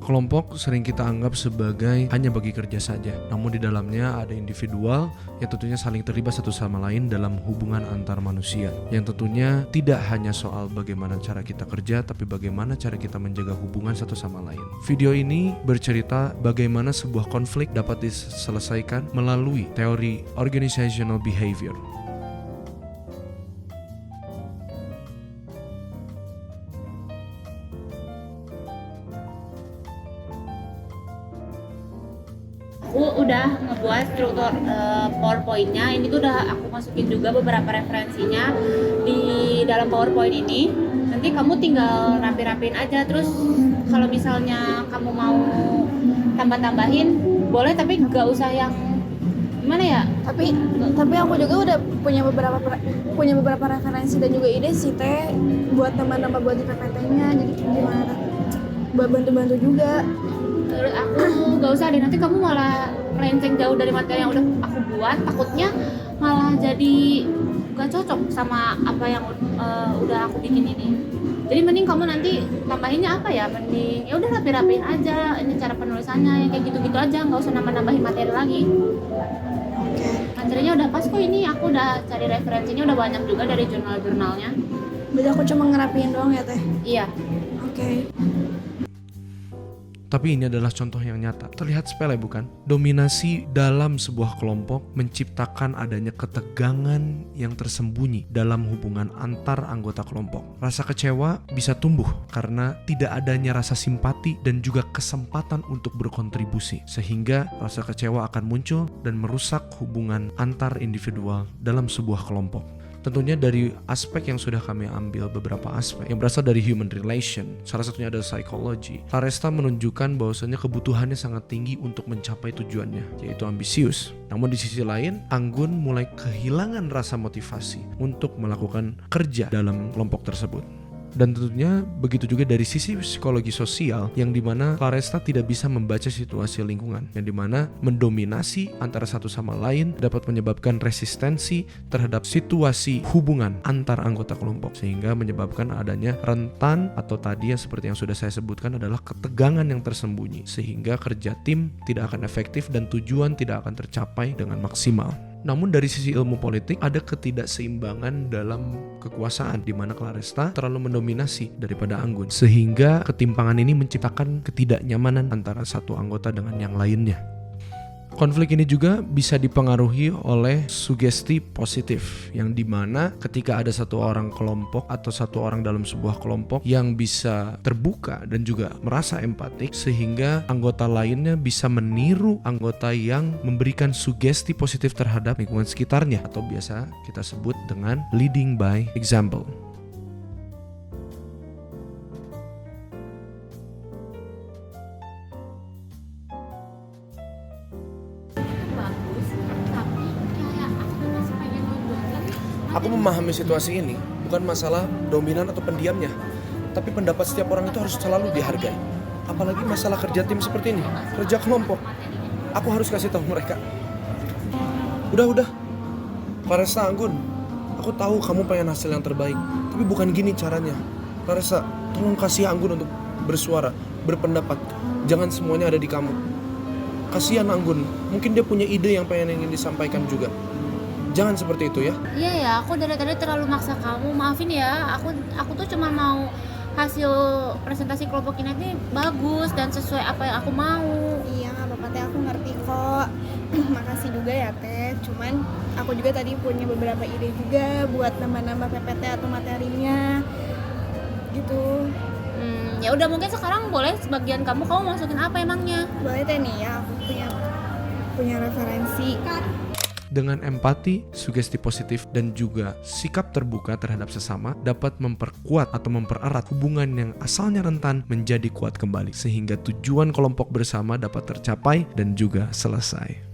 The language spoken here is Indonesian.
Kelompok sering kita anggap sebagai hanya bagi kerja saja, namun di dalamnya ada individual yang tentunya saling terlibat satu sama lain dalam hubungan antar manusia, yang tentunya tidak hanya soal bagaimana cara kita kerja, tapi bagaimana cara kita menjaga hubungan satu sama lain. Video ini bercerita bagaimana sebuah konflik dapat diselesaikan melalui teori organizational behavior. Aku udah ngebuat struktur PowerPoint-nya. Ini tuh udah aku masukin juga beberapa referensinya di dalam PowerPoint ini. Nanti kamu tinggal rapi-rapiin aja. Terus kalau misalnya kamu mau tambah-tambahin boleh, tapi nggak usah yang gimana ya. Tapi aku juga udah punya beberapa referensi dan juga ide sih Teh buat nambah-nambah buat di PPT-nya. Jadi gimana? Buat bantu-bantu juga. Terus aku nggak usah deh, nanti kamu malah melenceng jauh dari materi yang udah aku buat. Takutnya malah jadi gak cocok sama apa yang udah aku bikin ini. Jadi mending kamu nanti tambahinnya apa ya, mending ya udah rapi-rapiin aja ini cara penulisannya, yang kayak gitu-gitu aja, nggak usah nambah-nambahin materi lagi. Materinya udah pas kok, ini aku udah cari referensinya udah banyak juga dari jurnal-jurnalnya. Berarti aku cuma ngerapiin doang ya Teh? Iya. Oke. Tapi ini adalah contoh yang nyata. Terlihat sepele bukan? Dominasi dalam sebuah kelompok menciptakan adanya ketegangan yang tersembunyi dalam hubungan antar anggota kelompok. Rasa kecewa bisa tumbuh karena tidak adanya rasa simpati dan juga kesempatan untuk berkontribusi. Sehingga rasa kecewa akan muncul dan merusak hubungan antar individual dalam sebuah kelompok. Tentunya dari aspek yang sudah kami ambil, beberapa aspek yang berasal dari human relation, salah satunya adalah psikologi. Laresta menunjukkan bahwasanya kebutuhannya sangat tinggi untuk mencapai tujuannya, yaitu ambisius. Namun di sisi lain, Anggun mulai kehilangan rasa motivasi untuk melakukan kerja dalam kelompok tersebut. Dan tentunya begitu juga dari sisi psikologi sosial, yang dimana Laresta tidak bisa membaca situasi lingkungan, yang dimana mendominasi antara satu sama lain dapat menyebabkan resistensi terhadap situasi hubungan antar anggota kelompok, sehingga menyebabkan adanya rentan atau tadi yang seperti yang sudah saya sebutkan adalah ketegangan yang tersembunyi, sehingga kerja tim tidak akan efektif dan tujuan tidak akan tercapai dengan maksimal. Namun dari sisi ilmu politik ada ketidakseimbangan dalam kekuasaan, di mana Claresta terlalu mendominasi daripada Anggun, sehingga ketimpangan ini menciptakan ketidaknyamanan antara satu anggota dengan yang lainnya. Konflik ini juga bisa dipengaruhi oleh sugesti positif, yang dimana ketika ada satu orang kelompok atau satu orang dalam sebuah kelompok yang bisa terbuka dan juga merasa empatik, sehingga anggota lainnya bisa meniru anggota yang memberikan sugesti positif terhadap lingkungan sekitarnya, atau biasa kita sebut dengan leading by example. Aku memahami situasi ini bukan masalah dominan atau pendiamnya, tapi pendapat setiap orang itu harus selalu dihargai. Apalagi masalah kerja tim seperti ini, kerja kelompok. Aku harus kasih tahu mereka. Udah. Claresta, Anggun, aku tahu kamu pengen hasil yang terbaik, tapi bukan gini caranya. Claresta, tolong kasih Anggun untuk bersuara, berpendapat. Jangan semuanya ada di kamu. Kasihan Anggun, mungkin dia punya ide yang ingin disampaikan juga. Jangan seperti itu ya. Iya ya, aku dari tadi terlalu maksa kamu. Maafin ya, aku tuh cuma mau hasil presentasi kelompok ini bagus dan sesuai apa yang aku mau. Iya nggak apa-apa Teh, aku ngerti kok. Makasih juga ya Teh. Cuman aku juga tadi punya beberapa ide juga buat nambah-nambah PPT atau materinya gitu. Ya udah, mungkin sekarang boleh sebagian kamu masukin apa emangnya? Boleh Teh nih ya, aku punya referensi. Dengan empati, sugesti positif, dan juga sikap terbuka terhadap sesama dapat memperkuat atau mempererat hubungan yang asalnya rentan menjadi kuat kembali, sehingga tujuan kelompok bersama dapat tercapai dan juga selesai.